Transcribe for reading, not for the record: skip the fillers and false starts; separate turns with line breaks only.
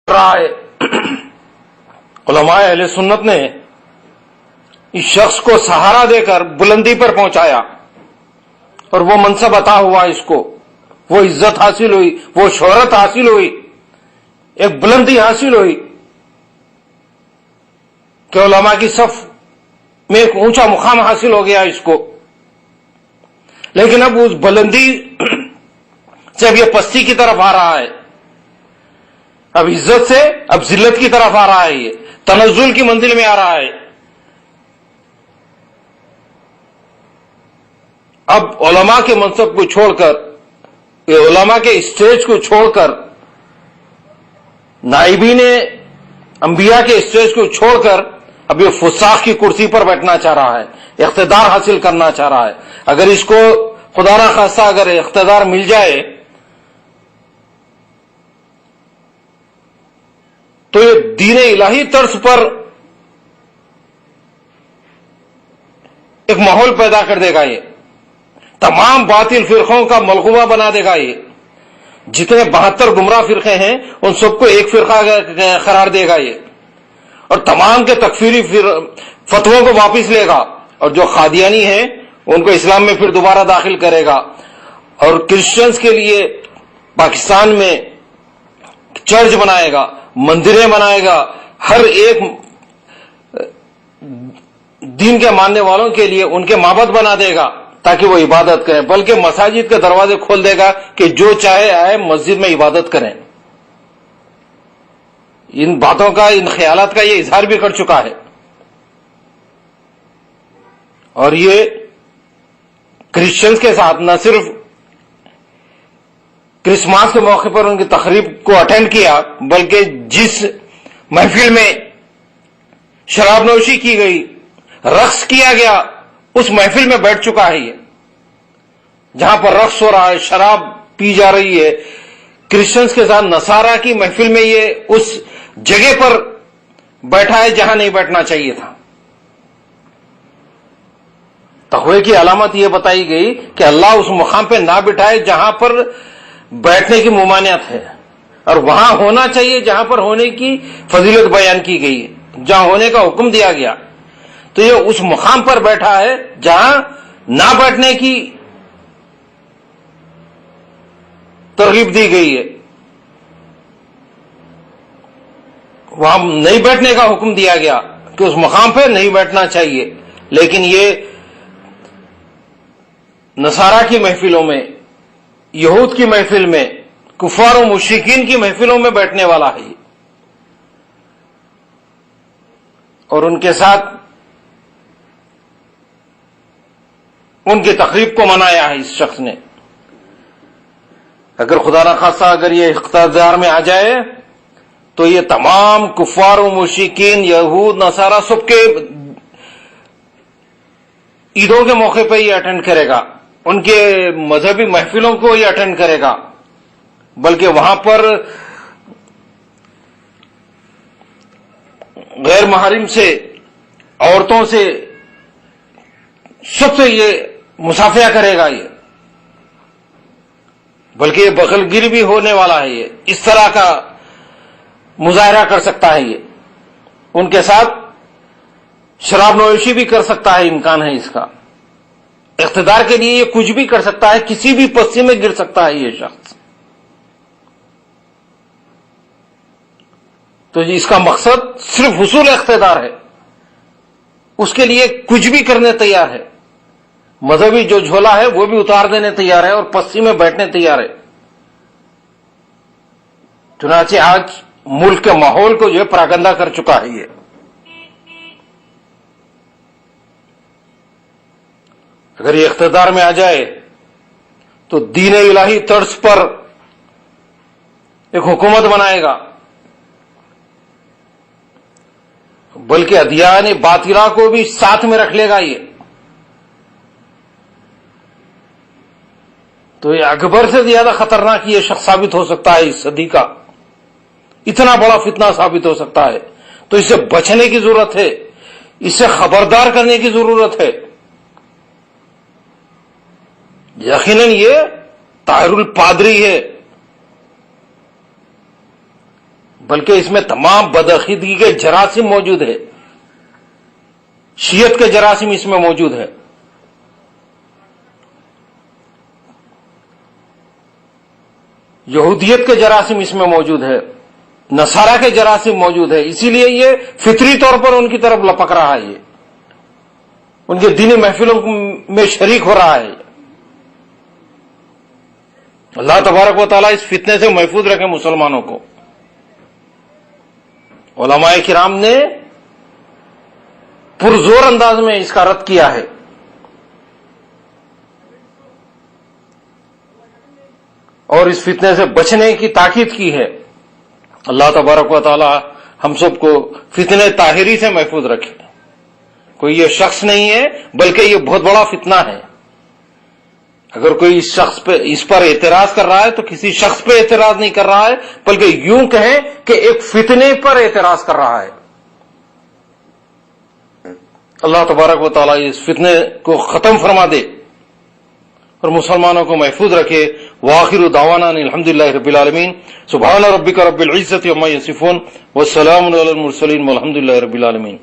رہا ہے علماء اہل سنت نے اس شخص کو سہارا دے کر بلندی پر پہنچایا اور وہ منصب عطا ہوا، اس کو وہ عزت حاصل ہوئی، وہ شہرت حاصل ہوئی، ایک بلندی حاصل ہوئی کہ علماء کی صف میں ایک اونچا مقام حاصل ہو گیا اس کو۔ لیکن اب اس بلندی سے اب یہ پستی کی طرف آ رہا ہے، اب عزت سے اب ذلت کی طرف آ رہا ہے، یہ تنزل کی منزل میں آ رہا ہے۔ اب علماء کے منصب کو چھوڑ کر، یہ علماء کے اسٹیج کو چھوڑ کر، نائبین انبیاء کے اسٹیج کو چھوڑ کر اب یہ فساق کی کرسی پر بیٹھنا چاہ رہا ہے، اقتدار حاصل کرنا چاہ رہا ہے۔ اگر اس کو خدا نہ خواستہ اگر اقتدار مل جائے تو یہ دین الہی طرز پر ایک ماحول پیدا کر دے گا، یہ تمام باطل فرقوں کا ملغوبہ بنا دے گا۔ یہ جتنے 72 گمراہ فرقے ہیں ان سب کو ایک فرقہ قرار دے گا یہ، اور تمام کے تکفیری فتووں کو واپس لے گا، اور جو قادیانی ہیں ان کو اسلام میں پھر دوبارہ داخل کرے گا، اور کرسچنز کے لیے پاکستان میں چرچ بنائے گا، مندریں بنائے گا، ہر ایک دین کے ماننے والوں کے لیے ان کے معبد بنا دے گا تاکہ وہ عبادت کریں، بلکہ مساجد کے دروازے کھول دے گا کہ جو چاہے آئے مسجد میں عبادت کریں۔ ان باتوں کا، ان خیالات کا یہ اظہار بھی کر چکا ہے، اور یہ کرسچنز کے ساتھ نہ صرف کرسمس کے موقع پر ان کی تقریب کو اٹینڈ کیا، بلکہ جس محفل میں شراب نوشی کی گئی، رقص کیا گیا، اس محفل میں بیٹھ چکا ہے یہ، جہاں پر رقص ہو رہا ہے، شراب پی جا رہی ہے، کرسچنز کے ساتھ نصارہ کی محفل میں یہ اس جگہ پر بیٹھا ہے جہاں نہیں بیٹھنا چاہیے تھا۔ تقوی کی علامت یہ بتائی گئی کہ اللہ اس مقام پہ نہ بٹھائے جہاں پر بیٹھنے کی ممانعت ہے، اور وہاں ہونا چاہیے جہاں پر ہونے کی فضیلت بیان کی گئی ہے، جہاں ہونے کا حکم دیا گیا۔ تو یہ اس مقام پر بیٹھا ہے جہاں نہ بیٹھنے کی ترغیب دی گئی ہے، وہاں نہیں بیٹھنے کا حکم دیا گیا کہ اس مقام پہ نہیں بیٹھنا چاہیے۔ لیکن یہ نصارہ کی محفلوں میں، یہود کی محفل میں، کفار و مشرکین کی محفلوں میں بیٹھنے والا ہے، اور ان کے ساتھ ان کی تقریب کو منایا ہے اس شخص نے۔ اگر خدا نہ خواستہ اگر یہ اقتدار میں آ جائے تو یہ تمام کفار و مشرکین، یہود، نصارہ، سب کے عیدوں کے موقع پہ یہ اٹینڈ کرے گا، ان کے مذہبی محفلوں کو یہ اٹینڈ کرے گا، بلکہ وہاں پر غیر محرم سے، عورتوں سے، سب سے یہ مصافحہ کرے گا یہ، بلکہ یہ بغل گیری بھی ہونے والا ہے، یہ اس طرح کا مظاہرہ کر سکتا ہے، یہ ان کے ساتھ شراب نوشی بھی کر سکتا ہے، امکان ہے اس کا، اقتدار کے لیے یہ کچھ بھی کر سکتا ہے، کسی بھی پستی میں گر سکتا ہے یہ شخص۔ تو اس کا مقصد صرف حصول اقتدار ہے، اس کے لیے کچھ بھی کرنے تیار ہے، مذہبی جو جھولا ہے وہ بھی اتار دینے تیار ہے، اور پستی میں بیٹھنے تیار ہے۔ چنانچہ آج ملک کے ماحول کو جو ہے پراگندہ کر چکا ہے یہ۔ اگر یہ اقتدار میں آ جائے تو دین الہی طرز پر ایک حکومت بنائے گا، بلکہ ادیان باطلہ کو بھی ساتھ میں رکھ لے گا یہ۔ تو یہ اکبر سے زیادہ خطرناک یہ شخص ثابت ہو سکتا ہے اس صدی کا، اتنا بڑا فتنہ ثابت ہو سکتا ہے۔ تو اس سے بچنے کی ضرورت ہے، اس سے خبردار کرنے کی ضرورت ہے۔ یقیناً یہ طاہر الپادری ہے بلکہ اس میں تمام بدعقیدگی کے جراثیم موجود ہے. شیعت کے جراثیم اس میں موجود ہے. یہودیت کے جراثیم اس میں موجود ہے. نصارہ کے جراثیم موجود ہے. اسی لیے یہ فطری طور پر ان کی طرف لپک رہا ہے. یہ ان کے دینی محفلوں میں شریک ہو رہا ہے. اللہ تبارک و تعالیٰ اس فتنے سے محفوظ رکھے مسلمانوں کو. علماء کرام نے پرزور انداز میں اس کا رد کیا ہے. اور اس فتنے سے بچنے کی تاکید کی ہے. اللہ تبارک و تعالی ہم سب کو فتنے طاہری سے محفوظ رکھے. کوئی یہ شخص نہیں ہے بلکہ یہ بہت بڑا فتنہ ہے. اگر کوئی اس پر اعتراض کر رہا ہے تو کسی شخص پہ اعتراض نہیں کر رہا ہے بلکہ یوں کہیں کہ ایک فتنے پر اعتراض کر رہا ہے. اللہ تبارک و تعالی اس فتنے کو ختم فرما دے اور مسلمانوں کو محفوظ رکھے. وآخر دعوانا الحمدللہ رب العالمین. سبحان ربک رب العزت عما یصفون والسلام علی المرسلین والحمدللہ رب العالمین.